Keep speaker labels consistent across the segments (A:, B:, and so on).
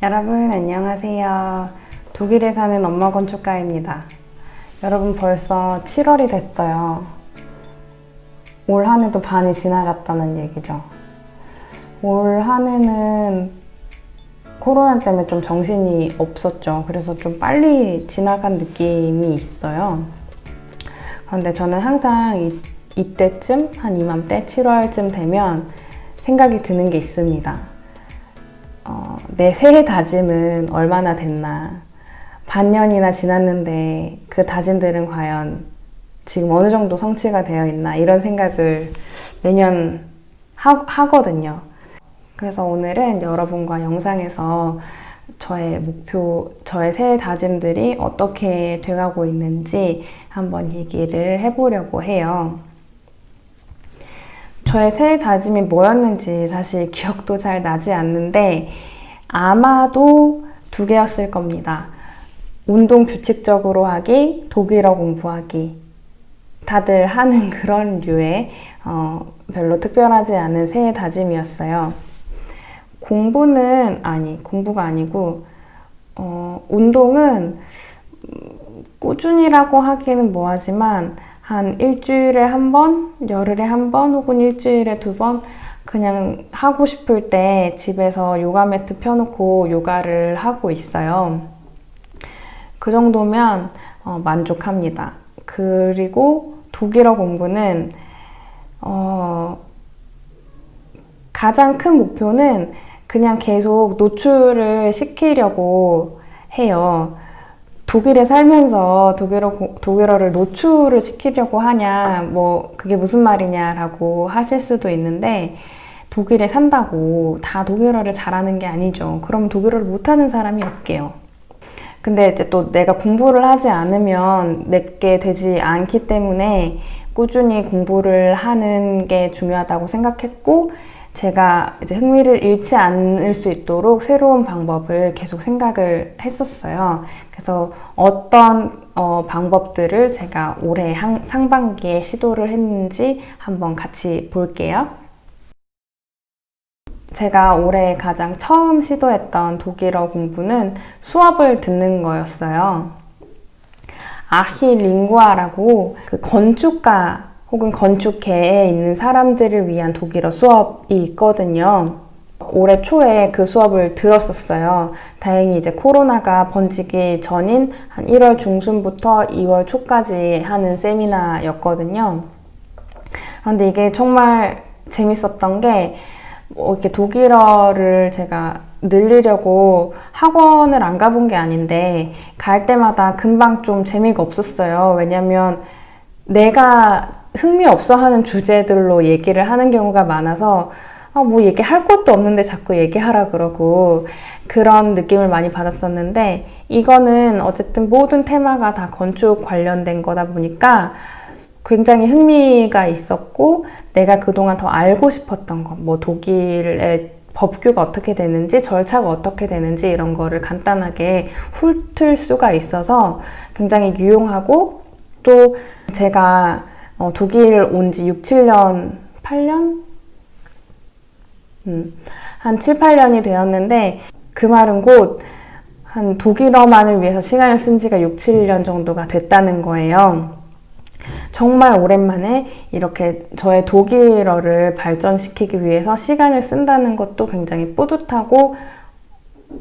A: 여러분 안녕하세요. 독일에 사는 엄마 건축가입니다. 여러분 벌써 7월이 됐어요. 올 한 해도 반이 지나갔다는 얘기죠. 올 한 해는 코로나 때문에 좀 정신이 없었죠. 그래서 좀 빨리 지나간 느낌이 있어요. 그런데 저는 항상 이때쯤, 한 이맘때 7월쯤 되면 생각이 드는 게 있습니다. 내 새해 다짐은 얼마나 됐나, 반년이나 지났는데 그 다짐들은 과연 지금 어느 정도 성취가 되어 있나, 이런 생각을 매년 하거든요. 그래서 오늘은 여러분과 영상에서 저의 목표, 저의 새해 다짐들이 어떻게 돼가고 있는지 한번 얘기를 해보려고 해요. 저의 새해 다짐이 뭐였는지 사실 기억도 잘 나지 않는데 아마도 2개였을 겁니다. 운동 규칙적으로 하기, 독일어 공부하기. 다들 하는 그런 류의 별로 특별하지 않은 새해 다짐이었어요. 공부가 아니고 운동은 꾸준히라고 하기는 뭐하지만 한 일주일에 한 번, 열흘에 한 번, 혹은 일주일에 2번 그냥 하고 싶을 때 집에서 요가 매트 펴놓고 요가를 하고 있어요. 그 정도면 만족합니다. 그리고 독일어 공부는 가장 큰 목표는 그냥 계속 노출을 시키려고 해요. 독일에 살면서 독일어를 노출을 시키려고 하냐, 그게 무슨 말이냐라고 하실 수도 있는데, 독일에 산다고 다 독일어를 잘하는 게 아니죠. 그럼 독일어를 못하는 사람이 없게요. 근데 이제 또 내가 공부를 하지 않으면 내게 되지 않기 때문에 꾸준히 공부를 하는 게 중요하다고 생각했고, 제가 이제 흥미를 잃지 않을 수 있도록 새로운 방법을 계속 생각을 했었어요. 그래서 어떤 방법들을 제가 올해 상반기에 시도를 했는지 한번 같이 볼게요. 제가 올해 가장 처음 시도했던 독일어 공부는 수업을 듣는 거였어요. 아히링구아라고 그 건축가 혹은 건축계에 있는 사람들을 위한 독일어 수업이 있거든요. 올해 초에 그 수업을 들었었어요. 다행히 이제 코로나가 번지기 전인 한 1월 중순부터 2월 초까지 하는 세미나였거든요. 그런데 이게 정말 재밌었던 게 이렇게 독일어를 제가 늘리려고 학원을 안 가본 게 아닌데 갈 때마다 금방 좀 재미가 없었어요. 왜냐면 내가 흥미없어 하는 주제들로 얘기를 하는 경우가 많아서 얘기할 것도 없는데 자꾸 얘기하라 그러고 그런 느낌을 많이 받았었는데, 이거는 어쨌든 모든 테마가 다 건축 관련된 거다 보니까 굉장히 흥미가 있었고, 내가 그동안 더 알고 싶었던 거, 독일의 법규가 어떻게 되는지, 절차가 어떻게 되는지 이런 거를 간단하게 훑을 수가 있어서 굉장히 유용하고, 또 제가 독일 온 지 6, 7년, 8년? 한 7, 8년이 되었는데 그 말은 곧 한 독일어만을 위해서 시간을 쓴 지가 6, 7년 정도가 됐다는 거예요. 정말 오랜만에 이렇게 저의 독일어를 발전시키기 위해서 시간을 쓴다는 것도 굉장히 뿌듯하고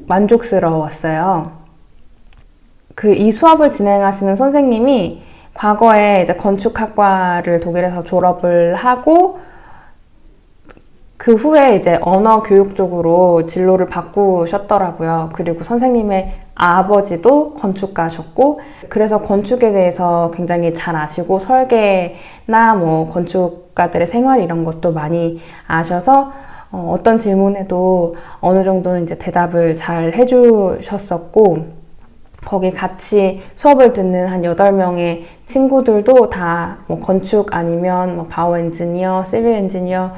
A: 만족스러웠어요. 이 수업을 진행하시는 선생님이 과거에 이제 건축학과를 독일에서 졸업을 하고 그 후에 이제 언어 교육 쪽으로 진로를 바꾸셨더라고요. 그리고 선생님의 아버지도 건축가셨고, 그래서 건축에 대해서 굉장히 잘 아시고 설계나 건축가들의 생활 이런 것도 많이 아셔서 어떤 질문에도 어느 정도는 이제 대답을 잘 해주셨었고, 거기 같이 수업을 듣는 한 8명의 친구들도 다 건축 아니면 바우 엔지니어, 시빌 엔지니어,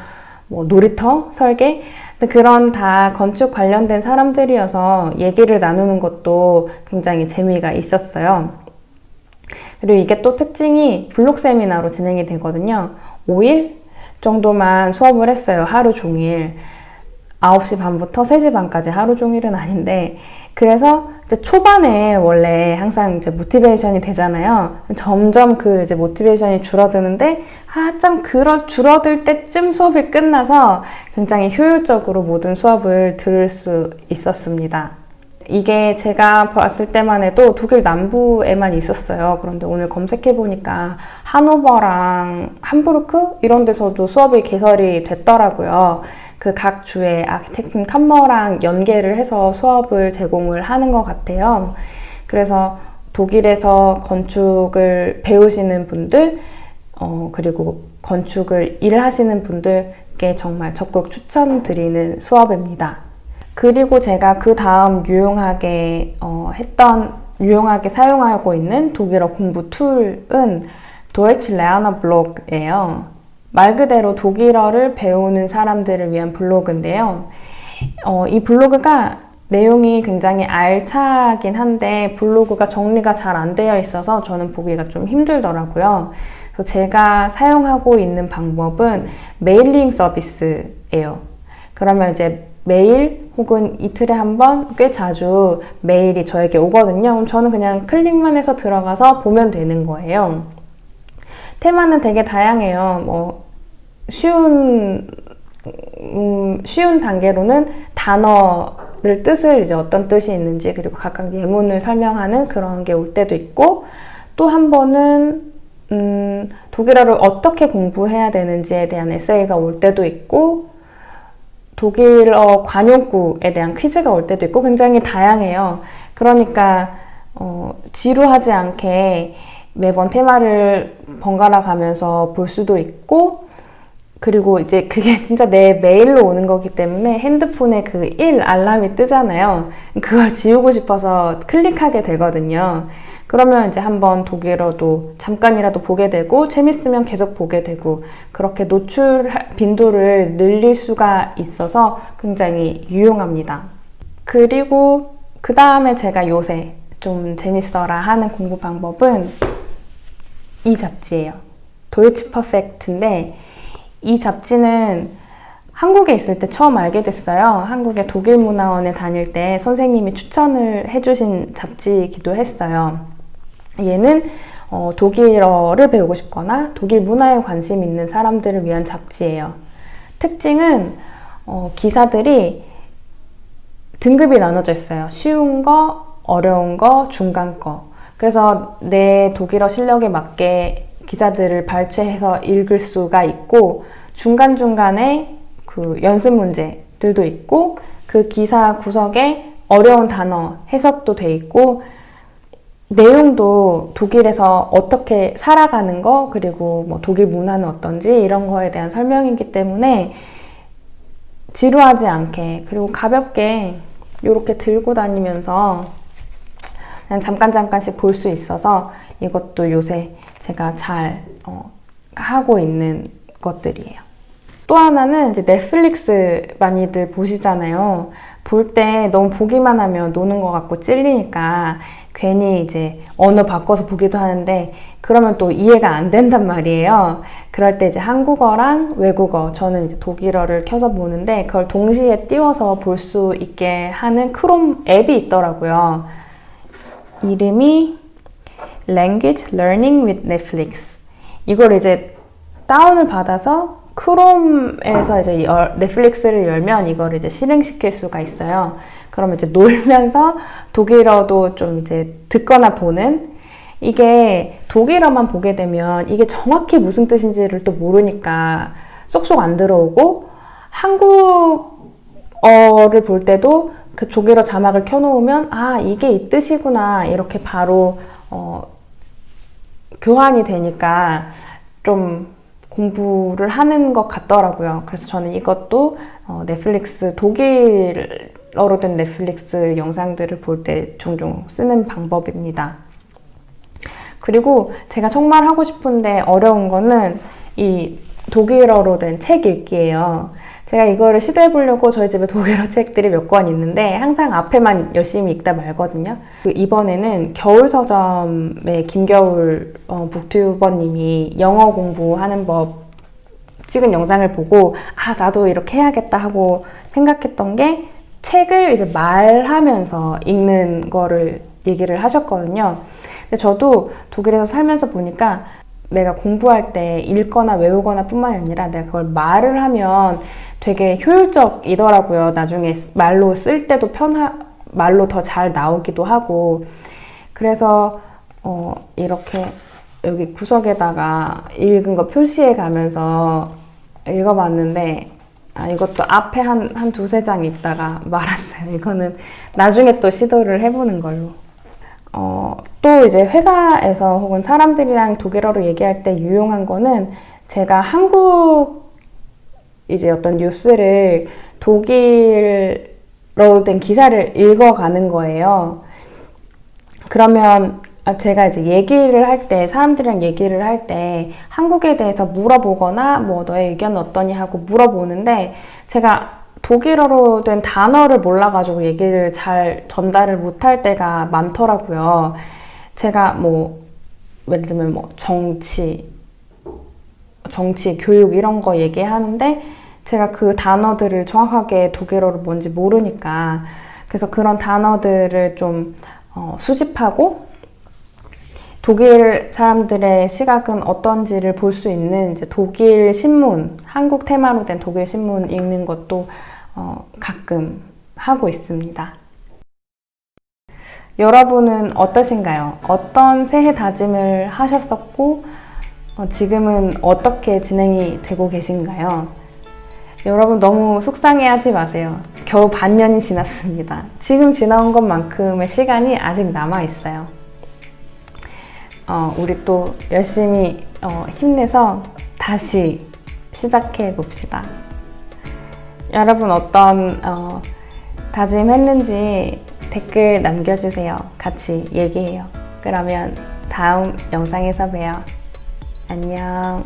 A: 놀이터, 설계, 그런 다 건축 관련된 사람들이어서 얘기를 나누는 것도 굉장히 재미가 있었어요. 그리고 이게 또 특징이 블록 세미나로 진행이 되거든요. 5일 정도만 수업을 했어요. 하루 종일. 9시 반부터 3시 반까지 하루 종일은 아닌데, 그래서 이제 초반에 원래 항상 이제 모티베이션이 되잖아요. 점점 그 이제 모티베이션이 줄어드는데, 좀 줄어들 때쯤 수업이 끝나서 굉장히 효율적으로 모든 수업을 들을 수 있었습니다. 이게 제가 봤을 때만 해도 독일 남부에만 있었어요. 그런데 오늘 검색해보니까 하노버랑 함부르크 이런 데서도 수업이 개설이 됐더라고요. 그 각 주의 아키텍튼 캄머랑 연계를 해서 수업을 제공을 하는 것 같아요. 그래서 독일에서 건축을 배우시는 분들, 그리고 건축을 일하시는 분들께 정말 적극 추천드리는 수업입니다. 그리고 제가 그 다음 유용하게 사용하고 있는 독일어 공부 툴은 Deutsch Lerner 블로그예요. 말 그대로 독일어를 배우는 사람들을 위한 블로그인데요. 이 블로그가 내용이 굉장히 알차긴 한데 블로그가 정리가 잘 안 되어 있어서 저는 보기가 좀 힘들더라고요. 그래서 제가 사용하고 있는 방법은 메일링 서비스예요. 그러면 이제 매일 혹은 이틀에 한 번 꽤 자주 메일이 저에게 오거든요. 그럼 저는 그냥 클릭만 해서 들어가서 보면 되는 거예요. 테마는 되게 다양해요. 쉬운 단계로는 단어를 뜻을 이제 어떤 뜻이 있는지 그리고 각각 예문을 설명하는 그런 게 올 때도 있고, 또 한 번은 독일어를 어떻게 공부해야 되는지에 대한 에세이가 올 때도 있고, 독일어 관용구에 대한 퀴즈가 올 때도 있고 굉장히 다양해요. 그러니까 지루하지 않게 매번 테마를 번갈아 가면서 볼 수도 있고, 그리고 이제 그게 진짜 내 메일로 오는 거기 때문에 핸드폰에 그 1 알람이 뜨잖아요. 그걸 지우고 싶어서 클릭하게 되거든요. 그러면 이제 한번 독일어도 잠깐이라도 보게 되고 재밌으면 계속 보게 되고 그렇게 노출 빈도를 늘릴 수가 있어서 굉장히 유용합니다. 그리고 그 다음에 제가 요새 좀 재밌어라 하는 공부 방법은 이 잡지예요. 도이치 퍼펙트인데 이 잡지는 한국에 있을 때 처음 알게 됐어요. 한국의 독일문화원에 다닐 때 선생님이 추천을 해주신 잡지이기도 했어요. 얘는 독일어를 배우고 싶거나 독일 문화에 관심 있는 사람들을 위한 잡지예요. 특징은 기사들이 등급이 나눠져 있어요. 쉬운 거, 어려운 거, 중간 거. 그래서 내 독일어 실력에 맞게 기사들을 발췌해서 읽을 수가 있고, 중간중간에 그 연습 문제들도 있고, 그 기사 구석에 어려운 단어 해석도 돼 있고, 내용도 독일에서 어떻게 살아가는 거, 그리고 뭐 독일 문화는 어떤지 이런 거에 대한 설명이기 때문에 지루하지 않게, 그리고 가볍게 이렇게 들고 다니면서 그냥 잠깐씩 볼 수 있어서 이것도 요새 제가 잘 하고 있는 것들이에요. 또 하나는 이제 넷플릭스 많이들 보시잖아요. 볼 때 너무 보기만 하면 노는 것 같고 찔리니까 괜히 이제 언어 바꿔서 보기도 하는데 그러면 또 이해가 안 된단 말이에요. 그럴 때 이제 한국어랑 외국어, 저는 이제 독일어를 켜서 보는데 그걸 동시에 띄워서 볼 수 있게 하는 크롬 앱이 있더라고요. 이름이 Language Learning with Netflix. 이걸 이제 다운을 받아서 크롬에서 이제 넷플릭스를 열면 이걸 이제 실행시킬 수가 있어요. 그러면 이제 놀면서 독일어도 좀 이제 듣거나 보는, 이게 독일어만 보게 되면 이게 정확히 무슨 뜻인지를 또 모르니까 쏙쏙 안 들어오고, 한국어를 볼 때도 그 독일어 자막을 켜놓으면 이게 이 뜻이구나 이렇게 바로 교환이 되니까 좀 공부를 하는 것 같더라고요. 그래서 저는 이것도 넷플릭스, 독일어로 된 넷플릭스 영상들을 볼 때 종종 쓰는 방법입니다. 그리고 제가 정말 하고 싶은데 어려운 거는 이 독일어로 된 책 읽기예요. 제가 이거를 시도해 보려고 저희 집에 독일어 책들이 몇 권 있는데 항상 앞에만 열심히 읽다 말거든요. 이번에는 겨울서점의 김겨울 북튜버님이 영어 공부하는 법 찍은 영상을 보고 나도 이렇게 해야겠다 하고 생각했던 게 책을 이제 말하면서 읽는 거를 얘기를 하셨거든요. 근데 저도 독일에서 살면서 보니까 내가 공부할 때 읽거나 외우거나 뿐만이 아니라 내가 그걸 말을 하면 되게 효율적이더라고요. 나중에 말로 쓸 때도 말로 더 잘 나오기도 하고. 그래서 이렇게 여기 구석에다가 읽은 거 표시해 가면서 읽어봤는데 이것도 앞에 한 두세 장 읽다가 말았어요. 이거는 나중에 또 시도를 해보는 걸로. 또 이제 회사에서 혹은 사람들이랑 독일어로 얘기할 때 유용한 거는 제가 한국 이제 어떤 뉴스를 독일로 된 기사를 읽어가는 거예요. 그러면 제가 이제 얘기를 할 때, 사람들이랑 얘기를 할 때 한국에 대해서 물어보거나 뭐 너의 의견은 어떠니 하고 물어보는데 제가 독일어로 된 단어를 몰라가지고 얘기를 잘 전달을 못할 때가 많더라고요. 제가 뭐 예를 들면 뭐 정치, 교육 이런 거 얘기하는데 제가 그 단어들을 정확하게 독일어로 뭔지 모르니까 그래서 그런 단어들을 좀 수집하고 독일 사람들의 시각은 어떤지를 볼 수 있는 이제 독일 신문, 한국 테마로 된 독일 신문 읽는 것도 가끔 하고 있습니다. 여러분은 어떠신가요? 어떤 새해 다짐을 하셨었고 지금은 어떻게 진행이 되고 계신가요? 여러분 너무 속상해하지 마세요. 겨우 반년이 지났습니다. 지금 지나온 것만큼의 시간이 아직 남아있어요. 우리 또 열심히 힘내서 다시 시작해 봅시다. 여러분 어떤 다짐했는지 댓글 남겨주세요. 같이 얘기해요. 그러면 다음 영상에서 봬요. 안녕.